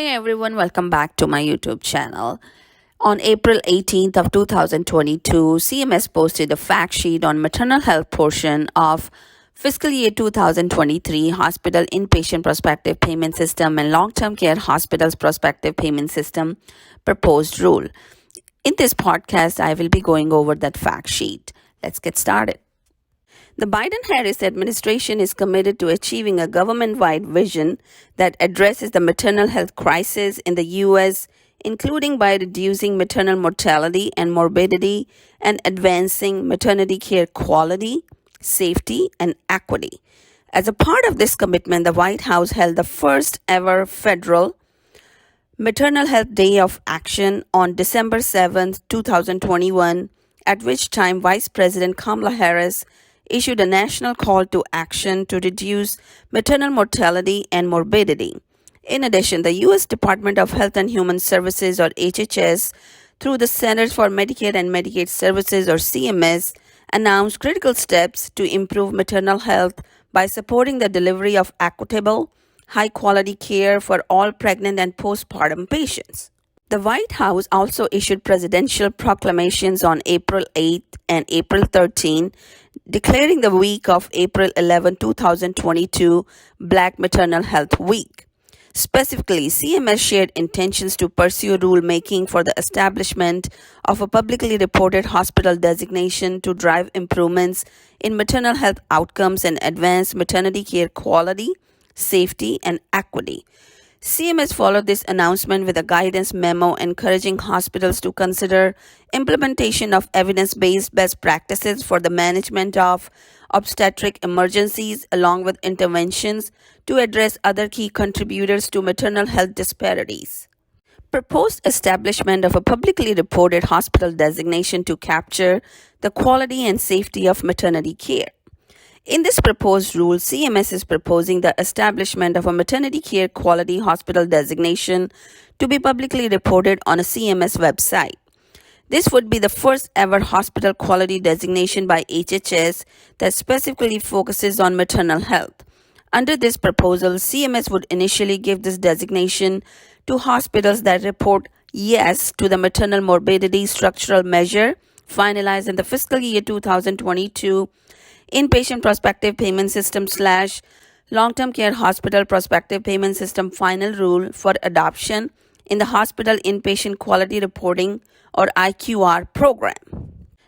Hi everyone, welcome back to my YouTube channel. On April 18th of 2022, CMS posted a fact sheet on maternal health portion of fiscal year 2023 hospital inpatient prospective payment system and long-term care hospitals prospective payment system proposed rule. In this podcast, I will be going over that fact sheet. Let's get started. The Biden-Harris administration is committed to achieving a government-wide vision that addresses the maternal health crisis in the U.S., including by reducing maternal mortality and morbidity and advancing maternity care quality, safety, and equity. As a part of this commitment, the White House held the first ever federal Maternal Health Day of Action on December 7th, 2021, at which time Vice President Kamala Harris issued a national call to action to reduce maternal mortality and morbidity. In addition, the U.S. Department of Health and Human Services, or HHS, through the Centers for Medicare and Medicaid Services, or CMS, announced critical steps to improve maternal health by supporting the delivery of equitable, high-quality care for all pregnant and postpartum patients. The White House also issued presidential proclamations on April 8 and April 13, declaring the week of April 11, 2022 Black Maternal Health Week. Specifically, CMS shared intentions to pursue rulemaking for the establishment of a publicly reported hospital designation to drive improvements in maternal health outcomes and advance maternity care quality, safety, and equity. CMS followed this announcement with a guidance memo encouraging hospitals to consider implementation of evidence-based best practices for the management of obstetric emergencies, along with interventions to address other key contributors to maternal health disparities. Proposed establishment of a publicly reported hospital designation to capture the quality and safety of maternity care. In this proposed rule, CMS is proposing the establishment of a maternity care quality hospital designation to be publicly reported on a CMS website. This would be the first ever hospital quality designation by HHS that specifically focuses on maternal health. Under this proposal, CMS would initially give this designation to hospitals that report yes to the maternal morbidity structural measure finalized in the fiscal year 2022 Inpatient Prospective Payment System / Long-Term Care Hospital Prospective Payment System Final Rule for adoption in the Hospital Inpatient Quality Reporting, or IQR, program.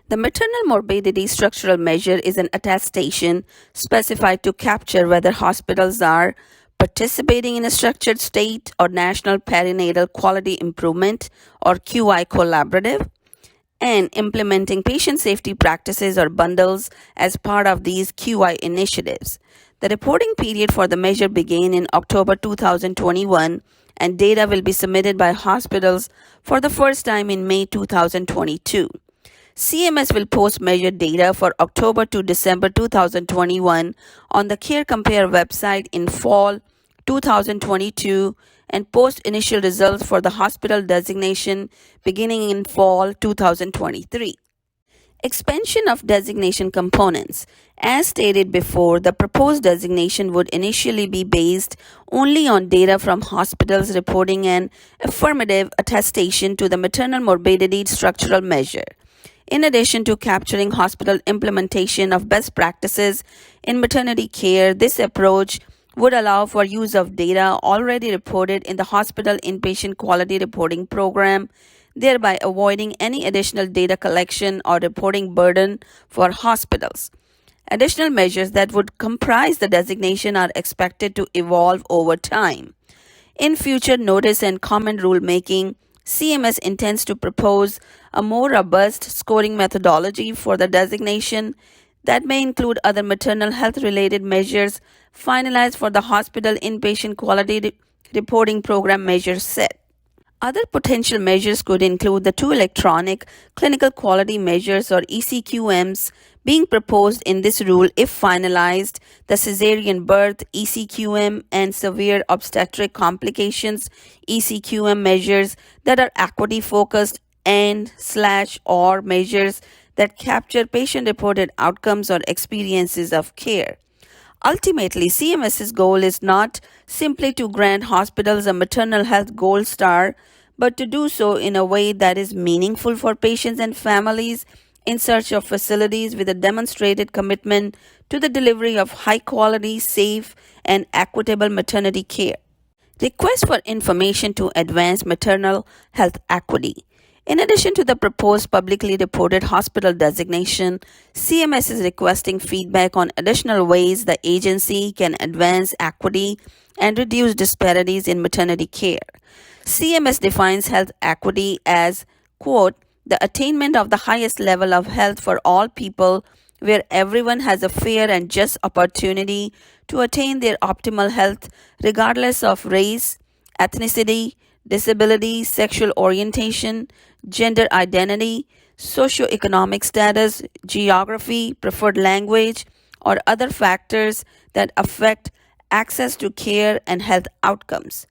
The maternal morbidity structural measure is an attestation specified to capture whether hospitals are participating in a structured state or National Perinatal Quality Improvement, or QI collaborative, and implementing patient safety practices or bundles as part of these QI initiatives. The reporting period for the measure began in October 2021, and data will be submitted by hospitals for the first time in May 2022. CMS will post measure data for October to December 2021 on the Care Compare website in fall 2022 and post initial results for the hospital designation beginning in fall 2023. Expansion of designation components. As stated before, the proposed designation would initially be based only on data from hospitals reporting an affirmative attestation to the maternal morbidity structural measure. In addition to capturing hospital implementation of best practices in maternity care, this approach would allow for use of data already reported in the hospital inpatient quality reporting program, thereby avoiding any additional data collection or reporting burden for hospitals. Additional measures that would comprise the designation are expected to evolve over time. In future notice and comment rulemaking, CMS intends to propose a more robust scoring methodology for the designation that may include other maternal health-related measures finalized for the hospital inpatient quality reporting program measure set. Other potential measures could include the two electronic clinical quality measures, or ECQMs, being proposed in this rule if finalized: the cesarean birth ECQM and severe obstetric complications ECQM measures that are equity focused and/or measures that capture patient-reported outcomes or experiences of care. Ultimately, CMS's goal is not simply to grant hospitals a maternal health gold star, but to do so in a way that is meaningful for patients and families in search of facilities with a demonstrated commitment to the delivery of high quality, safe, and equitable maternity care. Request for information to advance maternal health equity. In addition to the proposed publicly reported hospital designation, CMS is requesting feedback on additional ways the agency can advance equity and reduce disparities in maternity care. CMS defines health equity as, quote, the attainment of the highest level of health for all people, where everyone has a fair and just opportunity to attain their optimal health regardless of race, ethnicity, disability, sexual orientation, gender identity, socioeconomic status, geography, preferred language, or other factors that affect access to care and health outcomes.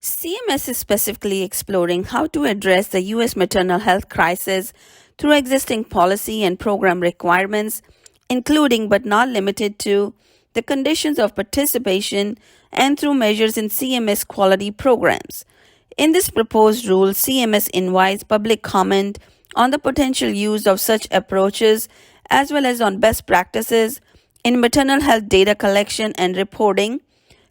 CMS is specifically exploring how to address the U.S. maternal health crisis through existing policy and program requirements, including but not limited to the conditions of participation and through measures in CMS quality programs. In this proposed rule, CMS invites public comment on the potential use of such approaches as well as on best practices in maternal health data collection and reporting,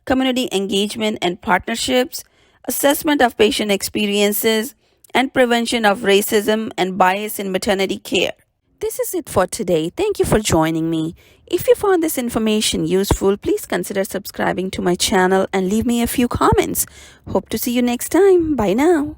community engagement and partnerships, assessment of patient experiences, and prevention of racism and bias in maternity care. This is it for today. Thank you for joining me. If you found this information useful, please consider subscribing to my channel and leave me a few comments. Hope to see you next time. Bye now.